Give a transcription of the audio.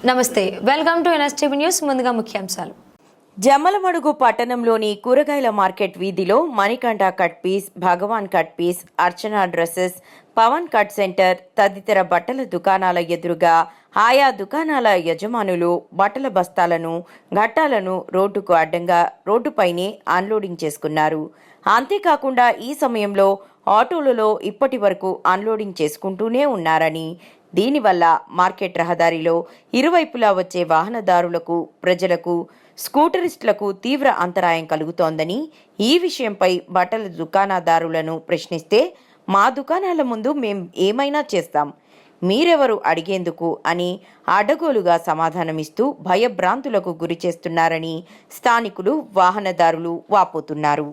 నమస్తే, welcome to NSTV news. ముందుగా ముఖ్యాంశాలు. జమ్మలమడుగు పట్టణంలోని కూరగాయల మార్కెట్ వీధిలో మణికంఠ కట్ పీస్, భగవాన్ కట్ పీస్, అర్చన డ్రెస్సెస్, పవన్ కట్ సెంటర్ తదితర బట్టల దుకాణాల ఎదురుగా ఆయా దుకాణాల యజమానులు బట్టల బస్తాలను, ఘట్టాలను రోడ్డుకు అడ్డంగా రోడ్డుపైనే అన్లోడింగ్ చేసుకున్నారు. అంతేకాకుండా ఈ సమయంలో ఆటోలలో ఇప్పటి వరకు అన్లోడింగ్ చేసుకుంటూనే ఉన్నారని, దీనివల్ల మార్కెట్ రహదారిలో ఇరువైపులా వచ్చే వాహనదారులకు, ప్రజలకు, స్కూటరిస్టులకు తీవ్ర అంతరాయం కలుగుతోందని, ఈ విషయంపై బట్టల దుకాణదారులను ప్రశ్నిస్తే మా దుకాణాల ముందు మేం ఏమైనా చేస్తాం, మీరెవరు అడిగేందుకు అని అడ్డగోలుగా సమాధానమిస్తూ భయభ్రాంతులకు గురి చేస్తున్నారని స్థానికులు, వాహనదారులు వాపోతున్నారు.